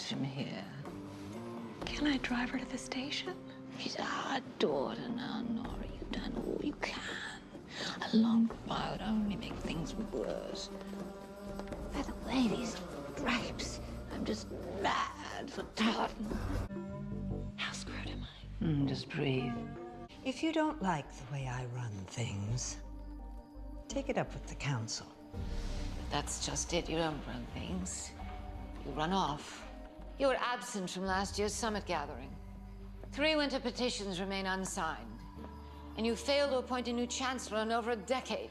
from here. Can I drive her to the station? She's our daughter now, Nora. You've done all you can. A long goodbye would only make things worse. By the way, these drapes, I'm just mad for tartan. How screwed am I? Just breathe. If you don't like the way I run things, take it up with the council. But that's just it. You don't run things. You run off. You were absent from last year's summit gathering. 3 winter petitions remain unsigned. And you failed to appoint a new chancellor in over a decade.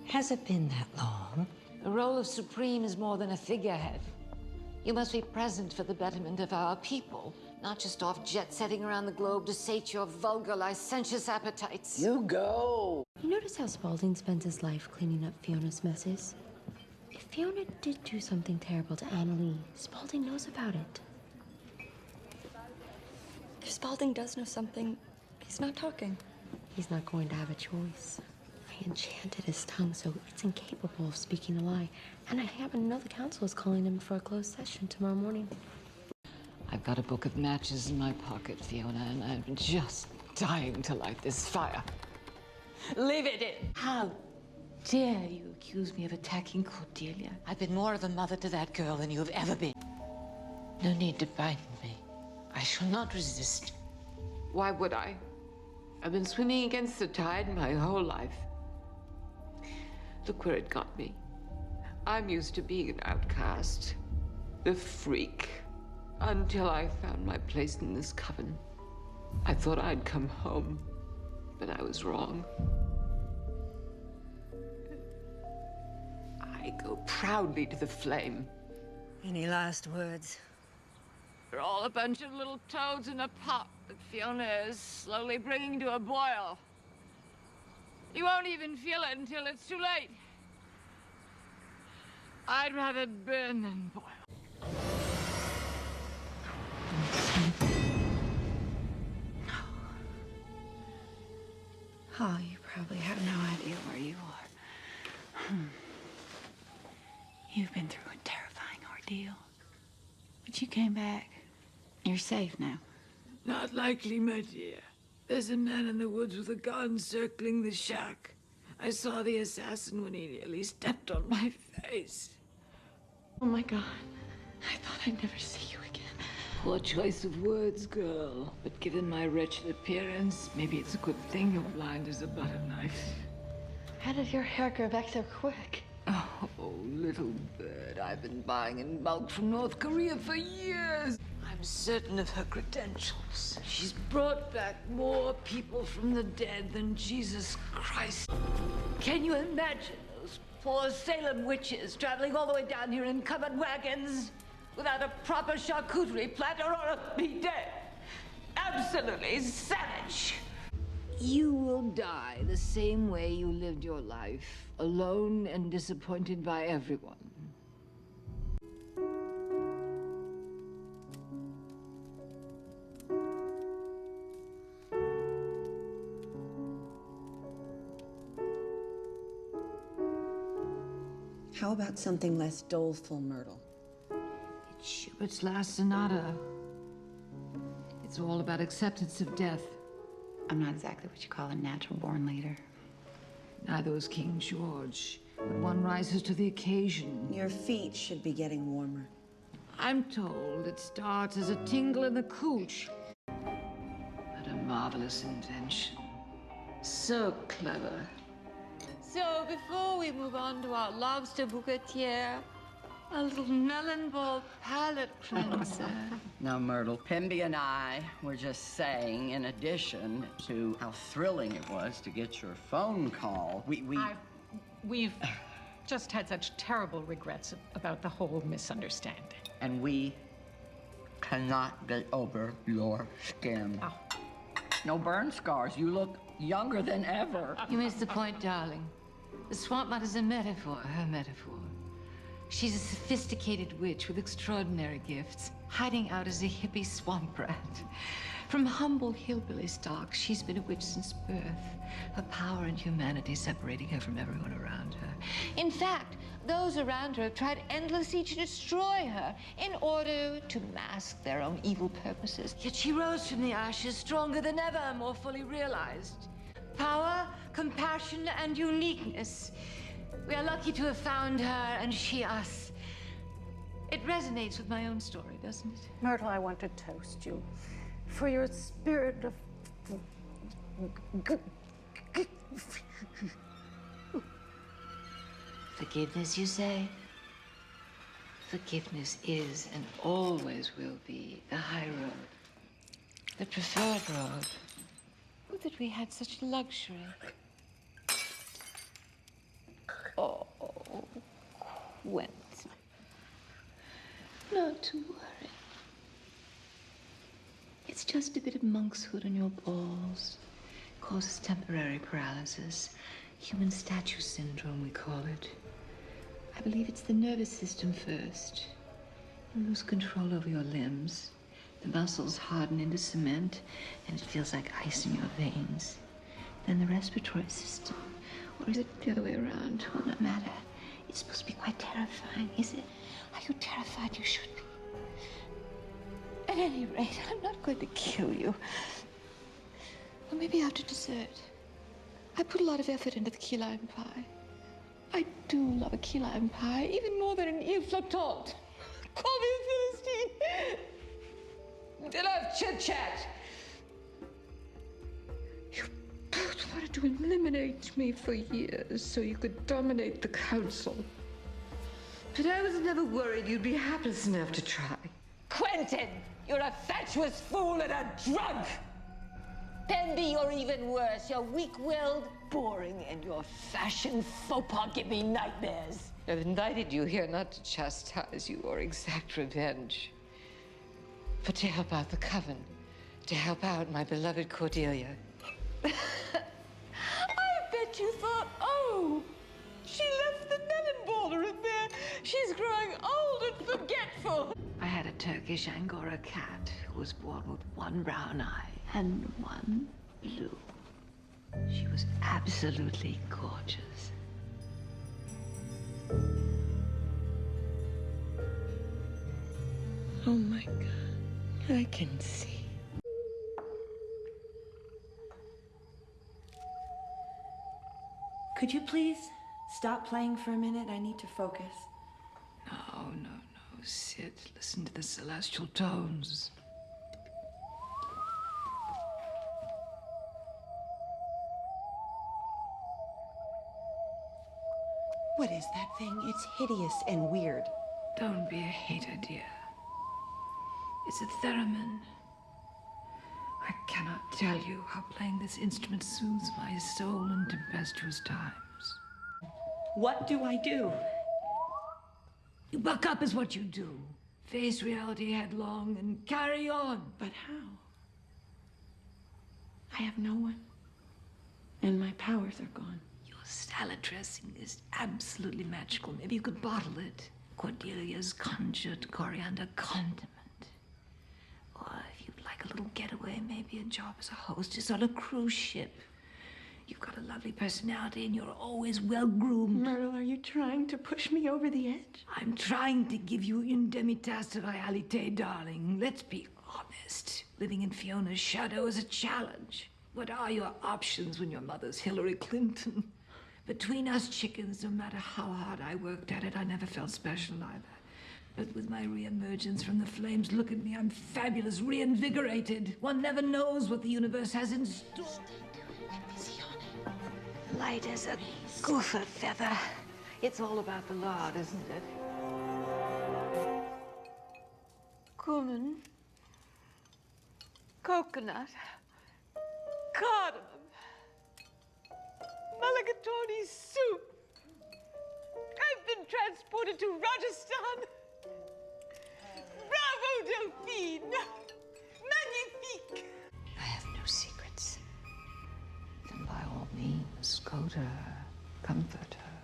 Has it been that long? The role of Supreme is more than a figurehead. You must be present for the betterment of our people, not just off jet-setting around the globe to sate your vulgar, licentious appetites. You go! You notice how Spaulding spends his life cleaning up Fiona's messes? If Fiona did do something terrible to Annalee, Spaulding knows about it. If Spaulding does know something, he's not talking. He's not going to have a choice. I enchanted his tongue so it's incapable of speaking a lie. And I happen to know the council is calling him for a closed session tomorrow morning. I've got a book of matches in my pocket, Fiona, and I'm just dying to light this fire. Leave it in. How dare you accuse me of attacking Cordelia? I've been more of a mother to that girl than you have ever been. No need to bind me. I shall not resist. Why would I? I've been swimming against the tide my whole life. Look where it got me. I'm used to being an outcast, the freak, until I found my place in this coven. I thought I'd come home, but I was wrong. I go proudly to the flame. Any last words? We're all a bunch of little toads in a pot that Fiona is slowly bringing to a boil. You won't even feel it until it's too late. I'd rather burn than boil. Oh, you probably have no idea where you are. You've been through a terrifying ordeal. But you came back. You're safe now. Not likely, my dear. There's a man in the woods with a gun circling the shack. I saw the assassin when he nearly stepped on my face. Oh my God. I thought I'd never see you again. Poor choice of words, girl. But given my wretched appearance, maybe it's a good thing you're blind as a butter knife. How did your hair grow back so quick? Oh, little bird, I've been buying in bulk from North Korea for years. I'm certain of her credentials. She's brought back more people from the dead than Jesus Christ. Can you imagine those poor Salem witches traveling all the way down here in covered wagons without a proper charcuterie platter or a bidet? Absolutely savage. You will die the same way you lived your life, alone and disappointed by everyone. How about something less doleful, Myrtle? It's Schubert's last sonata. It's all about acceptance of death. I'm not exactly what you call a natural-born leader. Neither was King George, but one rises to the occasion. Your feet should be getting warmer. I'm told it starts as a tingle in the cooch. What a marvelous invention. So clever. So before we move on to our lobster bouquetiere, a little melon ball palate cleanser. Now, Myrtle, Pimby and I were just saying, in addition to how thrilling it was to get your phone call, We've just had such terrible regrets about the whole misunderstanding. and we cannot get over your skin. Oh. No burn scars. You look younger than ever. You missed the point, darling. The swamp mud is a metaphor, her metaphor. She's a sophisticated witch with extraordinary gifts, hiding out as a hippie swamp rat. From humble hillbilly stock, she's been a witch since birth, her power and humanity separating her from everyone around her. In fact, Those around her have tried endlessly to destroy her in order to mask their own evil purposes. Yet she rose from the ashes stronger than ever, more fully realized. Power, compassion, and uniqueness. We are lucky to have found her, and she us. It resonates with my own story, doesn't it? Myrtle, I want to toast you for your spirit of... Forgiveness, you say? Forgiveness is and always will be the high road. The preferred road. Would that we had such luxury. Oh, Quentin. Not to worry. It's just a bit of monkshood on your balls. Causes temporary paralysis. Human statue syndrome, we call it. I believe it's the nervous system first. You lose control over your limbs. The muscles harden into cement, and it feels like ice in your veins. Then the respiratory system. Or is it the other way around? Well, no matter. It's supposed to be quite terrifying, is it? Are you terrified? You should be. At any rate, I'm not going to kill you. Or maybe after dessert. I put a lot of effort into the key lime pie. I do love a key lime pie, even more than an eel flottante. Call me a Philistine. Then I've chit-chat. You both wanted to eliminate me for years so you could dominate the council. But I was never worried you'd be hapless enough to try. Quentin, you're a fatuous fool and a drunk. Pemby, you're even worse. You're weak-willed, boring, and your fashion faux pas give me nightmares. I've invited you here not to chastise you or exact revenge, but to help out the Coven, to help out my beloved Cordelia. I bet you thought, oh, she left the melon baller in there. She's growing old and forgetful. I had a Turkish Angora cat who was born with one brown eye and one blue. She was absolutely gorgeous. Oh my God, I can see. Could you please stop playing for a minute? I need to focus. No, Sid, listen to the celestial tones. What is that thing? It's hideous and weird. Don't be a hater, dear. It's a theremin. I cannot tell you how playing this instrument soothes my soul in tempestuous times. What do I do? You buck up is what you do. Face reality headlong and carry on. But how? I have no one. And my powers are gone. Your salad dressing is absolutely magical. Maybe you could bottle it. Cordelia's conjured coriander condiment. Or if you'd like a little getaway, maybe a job as a hostess on a cruise ship. You've got a lovely personality and you're always well-groomed. Myrtle, are you trying to push me over the edge? I'm trying to give you indemnitas de réalité, darling. Let's be honest. Living in Fiona's shadow is a challenge. What are your options when your mother's Hillary Clinton? Between us chickens, no matter how hard I worked at it, I never felt special either. But with my re-emergence from the flames, look at me, I'm fabulous, reinvigorated. One never knows what the universe has in store. Light as a gopher feather. It's all about the Lord, isn't it? Cumin, coconut, cardamom, mulligatawny soup. I've been transported to Rajasthan. Bravo, Delphine! Magnifique! I have no secrets. Then by all means, go to her, comfort her,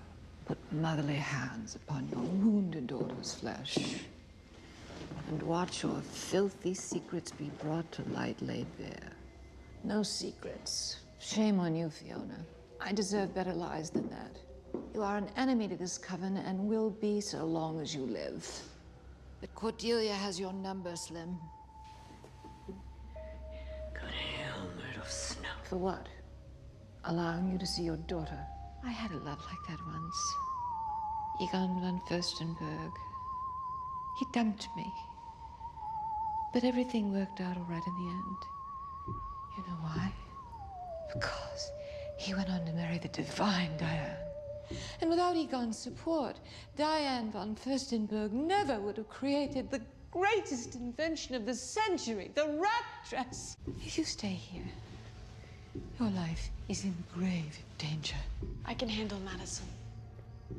put motherly hands upon your wounded daughter's flesh, and watch your filthy secrets be brought to light laid bare. No secrets. Shame on you, Fiona. I deserve better lies than that. You are an enemy to this coven and will be so long as you live. But Cordelia has your number, Slim. Go to hell, Myrtle Snow. For what? Allowing you to see your daughter. I had a love like that once. Egon von Furstenberg. He dumped me. But everything worked out all right in the end. You know why? Because he went on to marry the divine Diane. And without Egon's support, Diane von Furstenberg never would have created the greatest invention of the century, the rat dress. If you stay here, your life is in grave danger. I can handle Madison.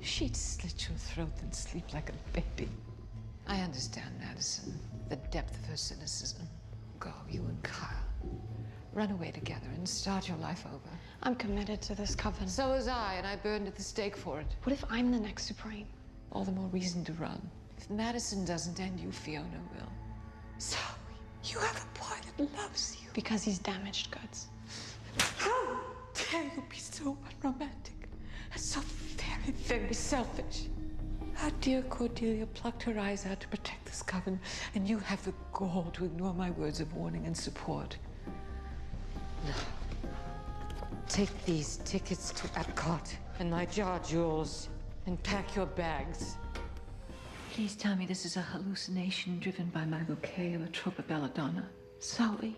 She'd slit your throat and sleep like a baby. I understand, Madison, the depth of her cynicism. Go, you and Kyle. Run away together and start your life over. I'm committed to this coven. So was I, and I burned at the stake for it. What if I'm the next Supreme? All the more reason to run. If Madison doesn't end you, Fiona will. So, you have a boy that loves you. Because he's damaged goods. How dare you be so unromantic and so very, very selfish? Our dear Cordelia plucked her eyes out to protect this coven, and you have the gall to ignore my words of warning and support. No. Take these tickets to Epcot and my jar jewels and pack your bags. Please tell me this is a hallucination driven by my bouquet of Atropa belladonna. Zoe,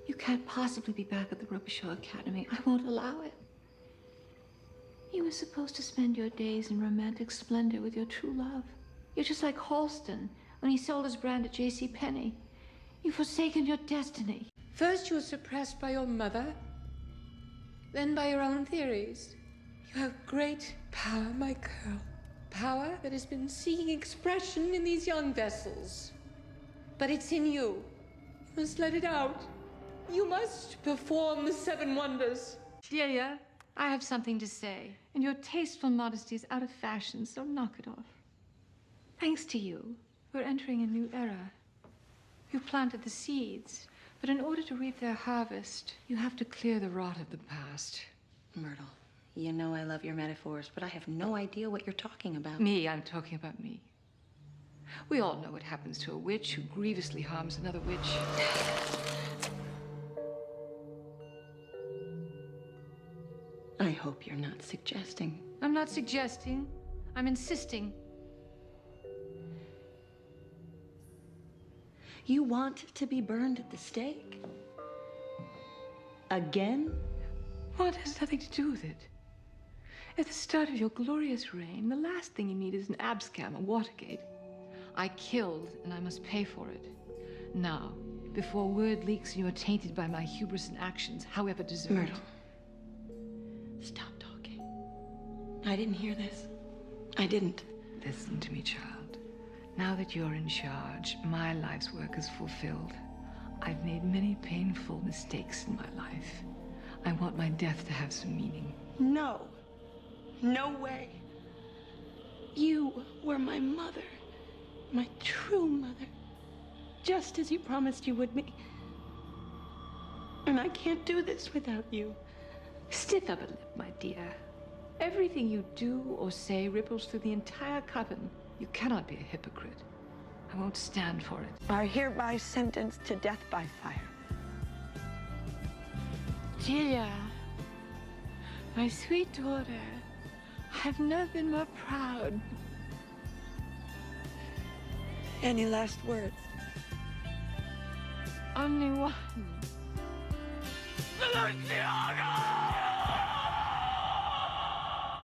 you can't possibly be back at the Robichaud Academy. I won't allow it. You were supposed to spend your days in romantic splendor with your true love. You're just like Halston when he sold his brand at J.C. Penney. You've forsaken your destiny. First you were suppressed by your mother, then by your own theories. You have great power, my girl. Power that has been seeking expression in these young vessels. But it's in you. You must let it out. You must perform the 7 wonders. Delia, I have something to say. And your tasteful modesty is out of fashion, so knock it off. Thanks to you, we're entering a new era. You planted the seeds, but in order to reap their harvest, you have to clear the rot of the past. Myrtle, you know I love your metaphors, but I have no idea what you're talking about. Me, I'm talking about me. We all know what happens to a witch who grievously harms another witch. I hope you're not suggesting. I'm not suggesting. I'm insisting. You want to be burned at the stake? Again? What has nothing to do with it? At the start of your glorious reign, the last thing you need is an abscam, a Watergate. I killed, and I must pay for it. Now, before word leaks and you are tainted by my hubris and actions, however deserved. Myrtle, stop talking. I didn't hear this. I didn't. Listen to me, child. Now that you're in charge, my life's work is fulfilled. I've made many painful mistakes in my life. I want my death to have some meaning. No. No way. You were my mother. My true mother. Just as you promised you would be. And I can't do this without you. Stiff upper lip, my dear. Everything you do or say ripples through the entire coven. You cannot be a hypocrite. I won't stand for it. Are hereby sentenced to death by fire. Delia, my sweet daughter, I've never been more proud. Any last words? Only one. Balenciaga!